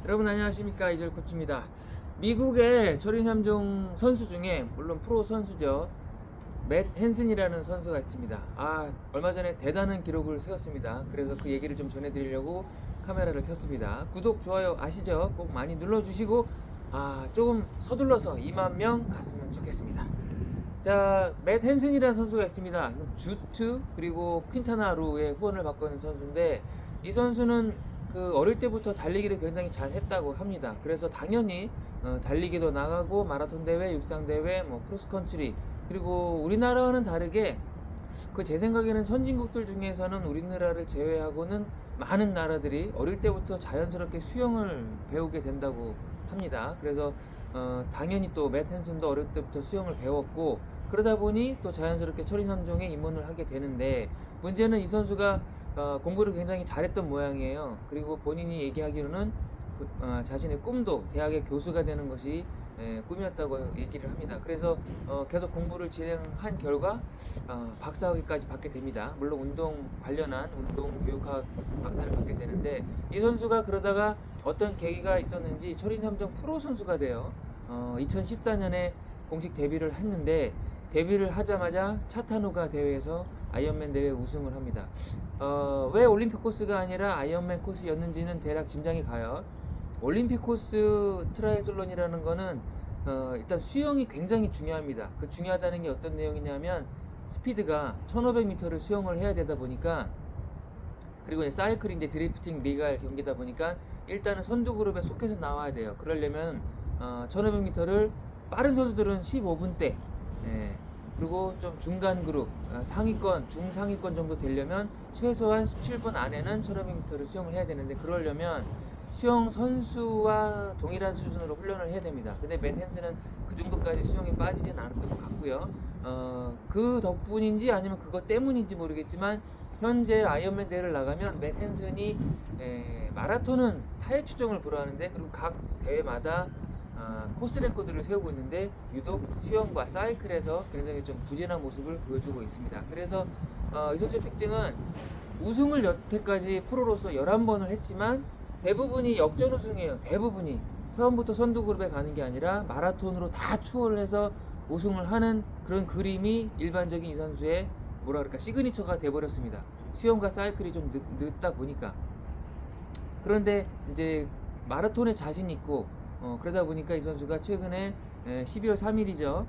여러분 안녕하십니까, 이절 코치입니다. 미국의 철인 3종 선수 중에 물론 프로 선수죠, 맷 헨슨이라는 선수가 있습니다. 얼마 전에 대단한 기록을 세웠습니다. 그래서 그 얘기를 좀 전해드리려고 카메라를 켰습니다. 구독, 좋아요 아시죠? 꼭 많이 눌러주시고 조금 서둘러서 2만 명 갔으면 좋겠습니다. 자, 맷 헨슨이라는 선수가 있습니다. 주트 그리고 퀸타나루의 후원을 받고 있는 선수인데, 이 선수는 어릴 때부터 달리기를 굉장히 잘 했다고 합니다. 그래서 당연히 달리기도 나가고 마라톤 대회, 육상 대회, 크로스컨트리, 그리고 우리나라와는 다르게 제 생각에는 선진국들 중에서는 우리나라를 제외하고는 많은 나라들이 어릴 때부터 자연스럽게 수영을 배우게 된다고 합니다. 그래서 당연히 또 맷 헨슨도 어릴 때부터 수영을 배웠고, 그러다 보니 또 자연스럽게 철인 3종에 입문을 하게 되는데, 문제는 이 선수가 공부를 굉장히 잘했던 모양이에요. 그리고 본인이 얘기하기로는 자신의 꿈도 대학의 교수가 되는 것이 꿈이었다고 얘기를 합니다. 그래서 계속 공부를 진행한 결과 박사학위까지 받게 됩니다. 물론 운동 관련한 운동 교육학 박사를 받게 되는데, 이 선수가 그러다가 어떤 계기가 있었는지 철인 3종 프로 선수가 돼요. 2014년에 공식 데뷔를 했는데, 데뷔를 하자마자 차타누가 대회에서 아이언맨 대회 우승을 합니다. 왜 올림픽 코스가 아니라 아이언맨 코스였는지는 대략 짐작이 가요. 올림픽 코스 트라이애슬론이라는 거는 일단 수영이 굉장히 중요합니다. 그 중요하다는 게 어떤 내용이냐면, 스피드가 1500m를 수영을 해야 되다 보니까, 그리고 사이클이 이제 드리프팅 리갈 경기다 보니까 일단은 선두 그룹에 속해서 나와야 돼요. 그러려면 1500m를 빠른 선수들은 15분대, 그리고 좀 중간 그룹, 상위권, 중상위권 정도 되려면 최소한 17분 안에는 1500m를 수영을 해야 되는데, 그러려면 수영 선수와 동일한 수준으로 훈련을 해야 됩니다. 근데 맷 헨슨은 그 정도까지 수영에 빠지진 않았던 것 같고요. 그 덕분인지 아니면 그것 때문인지 모르겠지만, 현재 아이언맨 대회를 나가면 맷 헨슨이 마라톤은 타의 추종을 불허하는데, 그리고 각 대회마다 코스 레코드를 세우고 있는데, 유독 수영과 사이클에서 굉장히 좀 부진한 모습을 보여주고 있습니다. 그래서 이 선수의 특징은 우승을 여태까지 프로로서 11번을 했지만 대부분이 역전 우승이에요. 대부분이 처음부터 선두 그룹에 가는 게 아니라 마라톤으로 다 추월을 해서 우승을 하는 그런 그림이 일반적인 이 선수의 시그니처가 돼버렸습니다. 수영과 사이클이 좀 늦다 보니까. 그런데 이제 마라톤에 자신 있고 그러다 보니까 이 선수가 최근에 12월 3일이죠.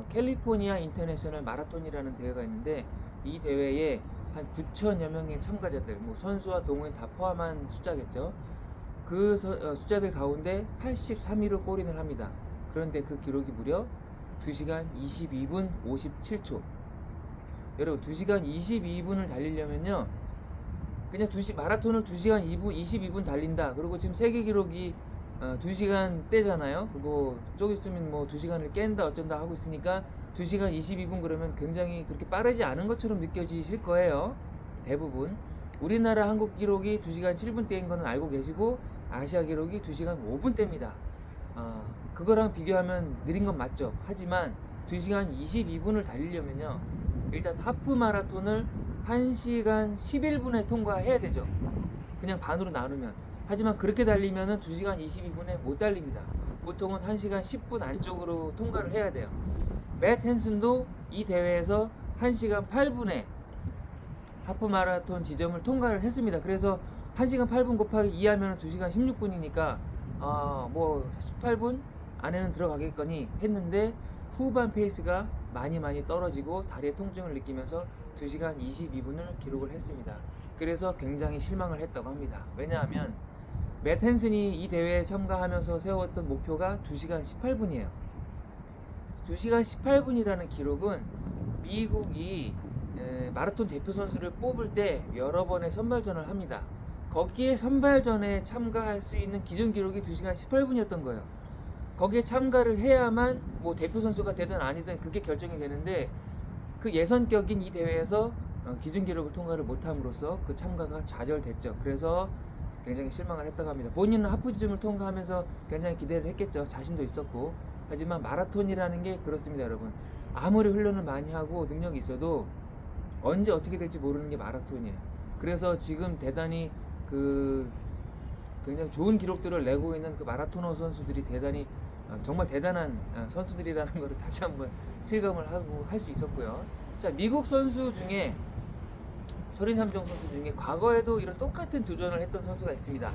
캘리포니아 인터내셔널 마라톤이라는 대회가 있는데, 이 대회에 한 9천여 명의 참가자들, 선수와 동호인 다 포함한 숫자겠죠. 그 숫자들 가운데 83위로 골인을 합니다. 그런데 그 기록이 무려 2시간 22분 57초. 여러분, 2시간 22분을 달리려면요, 그냥 마라톤을 2시간 22분 달린다. 그리고 지금 세계 기록이 2시간 떼잖아요. 그리고 좀 있으면 2시간을 깬다 어쩐다 하고 있으니까 2시간 22분 그러면 굉장히 그렇게 빠르지 않은 것처럼 느껴지실 거예요. 대부분. 우리나라 한국 기록이 2시간 7분대인 거는 알고 계시고, 아시아 기록이 2시간 5분대입니다. 그거랑 비교하면 느린 건 맞죠. 하지만 2시간 22분을 달리려면요, 일단 하프 마라톤을 1시간 11분에 통과해야 되죠. 그냥 반으로 나누면. 하지만 그렇게 달리면은 2시간 22분에 못 달립니다. 보통은 1시간 10분 안쪽으로 통과를 해야 돼요. 맷 헨슨도 이 대회에서 1시간 8분에 하프 마라톤 지점을 통과를 했습니다. 그래서 1시간 8분 곱하기 2 하면 2시간 16분이니까 18분 안에는 들어가겠거니 했는데, 후반 페이스가 많이 떨어지고 다리에 통증을 느끼면서 2시간 22분을 기록을 했습니다. 그래서 굉장히 실망을 했다고 합니다. 왜냐하면 맷 헨슨이 이 대회에 참가하면서 세웠던 목표가 2시간 18분이에요. 2시간 18분이라는 기록은 미국이 마라톤 대표 선수를 뽑을 때 여러 번의 선발전을 합니다. 거기에 선발전에 참가할 수 있는 기준 기록이 2시간 18분이었던 거예요. 거기에 참가를 해야만 대표 선수가 되든 아니든 그게 결정이 되는데, 그 예선격인 이 대회에서 기준 기록을 통과를 못함으로써 그 참가가 좌절됐죠. 그래서 굉장히 실망을 했다고 합니다. 본인은 하프 지점을 통과하면서 굉장히 기대를 했겠죠. 자신도 있었고. 하지만 마라톤이라는 게 그렇습니다, 여러분. 아무리 훈련을 많이 하고 능력이 있어도 언제 어떻게 될지 모르는 게 마라톤이에요. 그래서 지금 대단히 굉장히 좋은 기록들을 내고 있는 그 마라토너 선수들이 대단히 정말 대단한 선수들이라는 것을 다시 한번 실감을 하고 할 수 있었고요. 자, 미국 선수 중에 철인 3종 선수 중에 과거에도 이런 똑같은 도전을 했던 선수가 있습니다.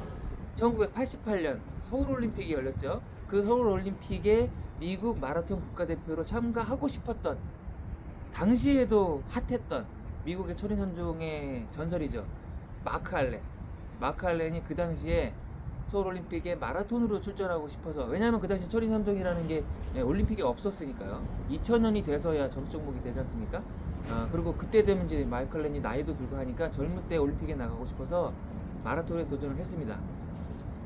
1988년 서울올림픽이 열렸죠. 그 서울올림픽에 미국 마라톤 국가대표로 참가하고 싶었던, 당시에도 핫했던 미국의 철인 3종의 전설이죠. 마크 알렌. 마크 알렌이 그 당시에 서울올림픽에 마라톤으로 출전하고 싶어서, 왜냐하면 그 당시 철인 3종이라는 게 올림픽에 없었으니까요. 2000년이 돼서야 정식 종목이 되지 않습니까? 그리고 그때 되면 이제 마이클 렌이 나이도 들고 하니까 젊을 때 올림픽에 나가고 싶어서 마라톤에 도전을 했습니다.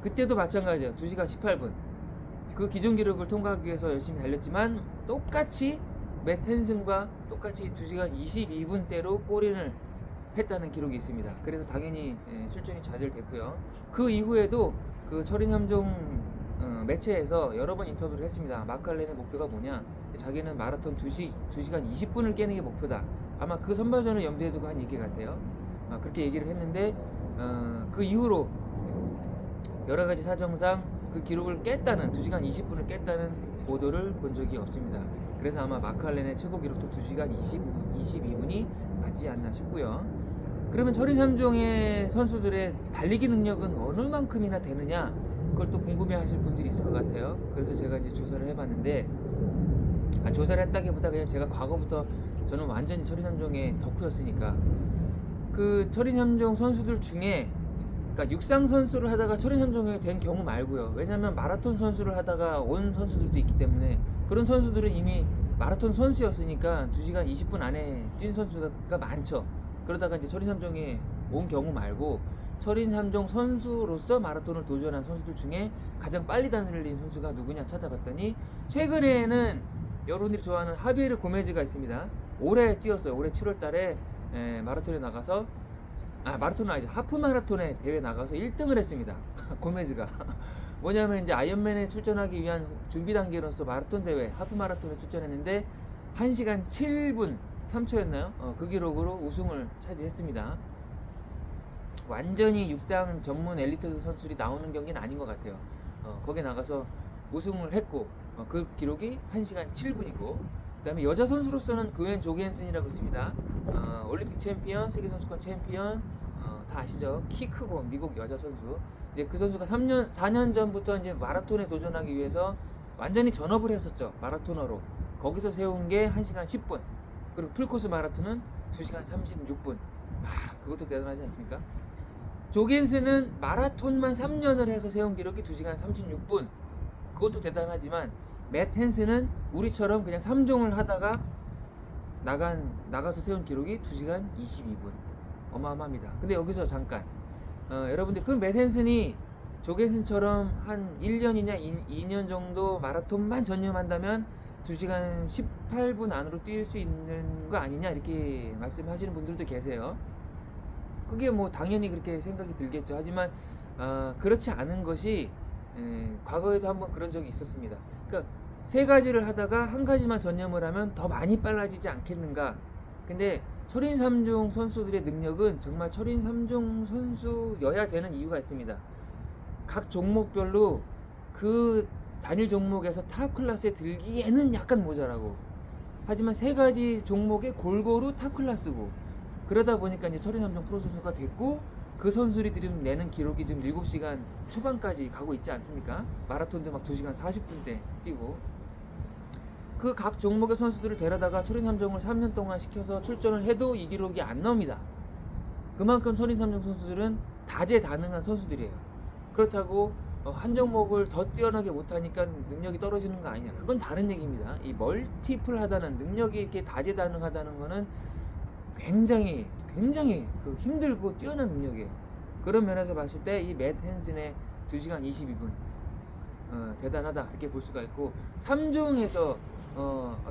그때도 마찬가지예요. 2시간 18분. 그 기존 기록을 통과하기 위해서 열심히 달렸지만 똑같이 맷 헨슨과 똑같이 2시간 22분대로 골인을 했다는 기록이 있습니다. 그래서 당연히 출전이 좌절됐고요. 그 이후에도 그 철인 3종 매체에서 여러 번 인터뷰를 했습니다. 마크 알렌의 목표가 뭐냐? 자기는 마라톤 2시간 20분을 깨는 게 목표다. 아마 그 선발전을 염두에 두고 한 얘기 같아요. 그렇게 얘기를 했는데 그 이후로 여러 가지 사정상 그 기록을 깼다는, 2시간 20분을 깼다는 보도를 본 적이 없습니다. 그래서 아마 마크 알렌의 최고 기록도 2시간 22분이 맞지 않나 싶고요. 그러면 철인 3종의 선수들의 달리기 능력은 어느 만큼이나 되느냐, 그걸 또 궁금해 하실 분들이 있을 것 같아요. 그래서 제가 이제 조사를 해봤는데, 조사를 했다기보다 그냥 제가 과거부터, 저는 완전히 철인 3종의 덕후였으니까 그 철인 3종 선수들 중에, 그러니까 육상 선수를 하다가 철인 3종에 된 경우 말고요. 왜냐면 마라톤 선수를 하다가 온 선수들도 있기 때문에, 그런 선수들은 이미 마라톤 선수였으니까 2시간 20분 안에 뛴 선수가 많죠. 그러다가 이제 철인 3종에 온 경우 말고, 철인 3종 선수로서 마라톤을 도전한 선수들 중에 가장 빨리 달린 선수가 누구냐 찾아봤더니, 최근에는 여러분들이 좋아하는 하비에르 고메즈가 있습니다. 올해 뛰었어요. 올해 7월 달에 마라톤에 나가서, 마라톤은 아니죠. 하프 마라톤에 대회 나가서 1등을 했습니다. 고메즈가. 뭐냐면 이제 아이언맨에 출전하기 위한 준비 단계로서 마라톤 대회, 하프 마라톤에 출전했는데 1시간 7분 3초였나요? 그 기록으로 우승을 차지했습니다. 완전히 육상 전문 엘리트 선수들이 나오는 경기는 아닌 것 같아요. 거기에 나가서 우승을 했고, 그 기록이 1시간 7분이고, 그 다음에 여자 선수로서는 그웬 조겐슨이라고 있습니다. 올림픽 챔피언, 세계선수권 챔피언, 다 아시죠? 키 크고 미국 여자 선수. 이제 그 선수가 4년 전부터 이제 마라톤에 도전하기 위해서 완전히 전업을 했었죠. 마라토너로. 거기서 세운 게 1시간 10분. 그리고 풀코스 마라톤은 2시간 36분. 그것도 대단하지 않습니까? 조겐슨은 마라톤만 3년을 해서 세운 기록이 2시간 36분. 그것도 대단하지만, 맷 헨슨은 우리처럼 그냥 3종을 하다가 나가서 세운 기록이 2시간 22분. 어마어마합니다. 근데 여기서 잠깐, 여러분들, 그 맷 헨슨이 조겐슨처럼 한 1년이냐 2년 정도 마라톤만 전념한다면 2시간 18분 안으로 뛸 수 있는 거 아니냐, 이렇게 말씀하시는 분들도 계세요. 그게 뭐 당연히 그렇게 생각이 들겠죠. 하지만 그렇지 않은 것이, 과거에도 한번 그런 적이 있었습니다. 그러니까 세 가지를 하다가 한 가지만 전념을 하면 더 많이 빨라지지 않겠는가. 근데 철인 3종 선수들의 능력은 정말 철인 3종 선수여야 되는 이유가 있습니다. 각 종목별로 그 단일 종목에서 탑 클래스에 들기에는 약간 모자라고, 하지만 세 가지 종목에 골고루 탑 클래스고, 그러다 보니까 이제 철인 3종 프로 선수가 됐고, 그 선수들이 지금 내는 기록이 지금 7시간 초반까지 가고 있지 않습니까? 마라톤도 막 2시간 40분대 뛰고. 그 각 종목의 선수들을 데려다가 철인 3종을 3년 동안 시켜서 출전을 해도 이 기록이 안 나옵니다. 그만큼 철인 3종 선수들은 다재다능한 선수들이에요. 그렇다고 한 종목을 더 뛰어나게 못하니까 능력이 떨어지는 거 아니냐, 그건 다른 얘기입니다. 이 멀티플하다는, 능력이 이렇게 다재다능하다는 거는 굉장히 그 힘들고 뛰어난 능력이에요. 그런 면에서 봤을 때 이 맷 헨슨의 2시간 22분 대단하다, 이렇게 볼 수가 있고, 3종에서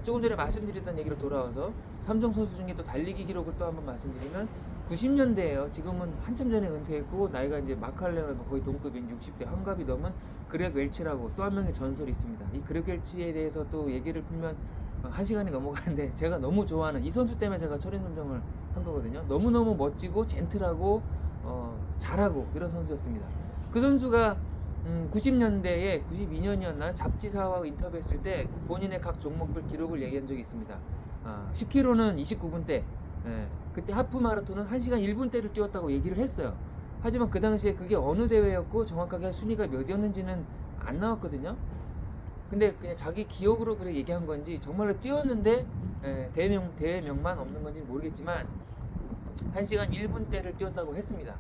조금 전에 말씀드렸던 얘기로 돌아와서 3종 선수 중에 또 달리기 기록을 또 한번 말씀드리면, 90년대에요. 지금은 한참 전에 은퇴했고 나이가 이제 마크 알렌하고 거의 동급인 60대 환갑이 넘은 그렉 웰치라고 또 한 명의 전설이 있습니다. 이 그렉 웰치에 대해서 또 얘기를 풀면 1시간이 넘어가는데, 제가 너무 좋아하는 이 선수 때문에 제가 철인 3종을 한 거거든요. 너무너무 멋지고 젠틀하고 잘하고 이런 선수였습니다. 그 선수가 90년대에 92년이었나 잡지사와 인터뷰했을 때 본인의 각 종목별 기록을 얘기한 적이 있습니다. 10km는 29분대, 그때 하프 마라톤은 1시간 1분대를 뛰었다고 얘기를 했어요. 하지만 그 당시에 그게 어느 대회였고 정확하게 순위가 몇이었는지는 안 나왔거든요. 근데 그냥 자기 기억으로 그래 얘기한 건지 정말로 뛰었는데 대회명만 없는 건지 모르겠지만 1시간 1분대를 뛰었다고 했습니다.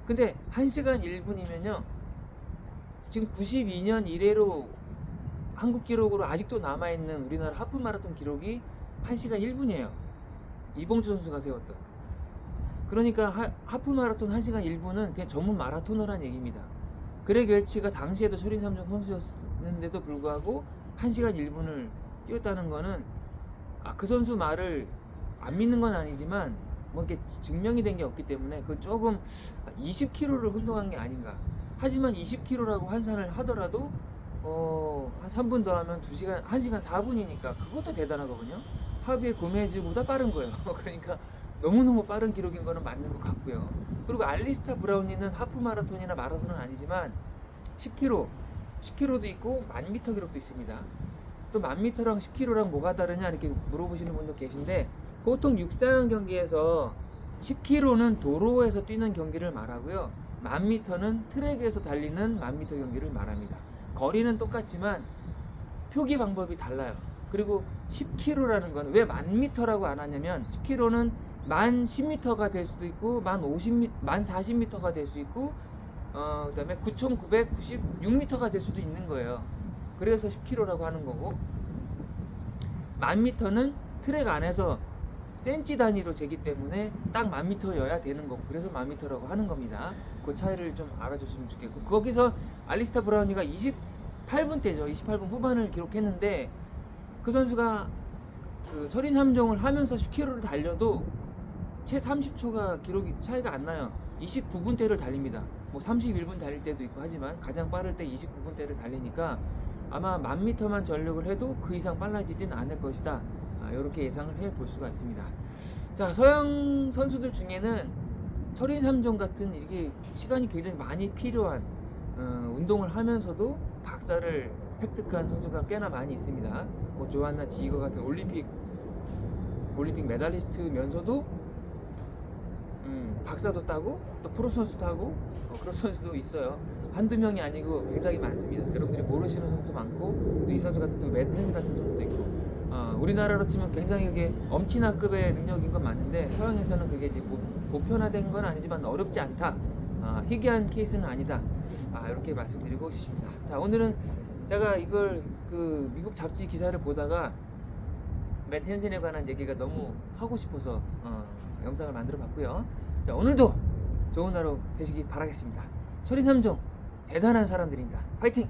근데 1시간 1분이면요 지금 92년 이래로 한국 기록으로 아직도 남아있는 우리나라 하프 마라톤 기록이 1시간 1분이에요. 이봉주 선수가 세웠던. 그러니까 하프 마라톤 1시간 1분은 그냥 전문 마라토너란 얘기입니다. 그렉 웰치가 당시에도 철인 3종 선수였는데도 불구하고 1시간 1분을 뛰었다는 거는 그 선수 말을 안 믿는 건 아니지만 뭐 이렇게 증명이 된 게 없기 때문에 그 조금 20km를 혼동한 게 아닌가. 하지만 20km라고 환산을 하더라도 한 3분 더 하면 1시간 4분이니까 그것도 대단하거든요. 하비의 고메즈보다 빠른 거예요. 그러니까 너무너무 빠른 기록인 거는 맞는 것 같고요. 그리고 알리스타 브라운리는 하프 마라톤이나 마라톤은 아니지만 10km도 있고 1000m 기록도 있습니다. 또 1000m랑 10km랑 뭐가 다르냐 이렇게 물어보시는 분도 계신데 보통 육상 경기에서 10km는 도로에서 뛰는 경기를 말하고요. 1000m는 트랙에서 달리는 1000m 경기를 말합니다. 거리는 똑같지만 표기 방법이 달라요. 그리고 10km라는 건 왜 1000m라고 안 하냐면 10km는 1010m가 될 수도 있고 1040m가 될 수 있고 그 다음에 9996m가 될 수도 있는 거예요. 그래서 10km라고 하는 거고 1000m는 트랙 안에서 센치 단위로 재기 때문에 딱 1000m여야 되는 거고 그래서 1000m라고 하는 겁니다. 그 차이를 좀 알아줬으면 좋겠고 거기서 알리스타 브라우니가 28분대죠. 28분 후반을 기록했는데 그 선수가 그 철인 3종을 하면서 10km를 달려도 채 30초가 기록이 차이가 안 나요. 29분대를 달립니다. 뭐 31분 달릴 때도 있고 하지만 가장 빠를 때 29분대를 달리니까 아마 1000m만 전력을 해도 그 이상 빨라지진 않을 것이다. 이렇게 예상을 해 볼 수가 있습니다. 자, 서양 선수들 중에는 철인 3종 같은 이게 시간이 굉장히 많이 필요한 운동을 하면서도 박사를 획득한 선수가 꽤나 많이 있습니다. 뭐 조한나 지거 같은 올림픽 메달리스트면서도 박사도 따고 또 프로 선수도 하고 그런 선수도 있어요. 한두 명이 아니고 굉장히 많습니다. 여러분들이 모르시는 선수도 많고 또 이 선수 같은 또 맷 헨스 같은 선수도 있고 우리나라로 치면 굉장히 그게 엄친아급의 능력인 건 맞는데 서양에서는 그게 이제 보편화된 건 아니지만 어렵지 않다. 희귀한 케이스는 아니다. 이렇게 말씀드리고 싶습니다. 자, 오늘은 제가 이걸 그 미국 잡지 기사를 보다가 맷 헨슨에 관한 얘기가 너무 하고 싶어서 영상을 만들어 봤고요. 자, 오늘도 좋은 하루 되시기 바라겠습니다. 철인 3종 대단한 사람들입니다. 파이팅!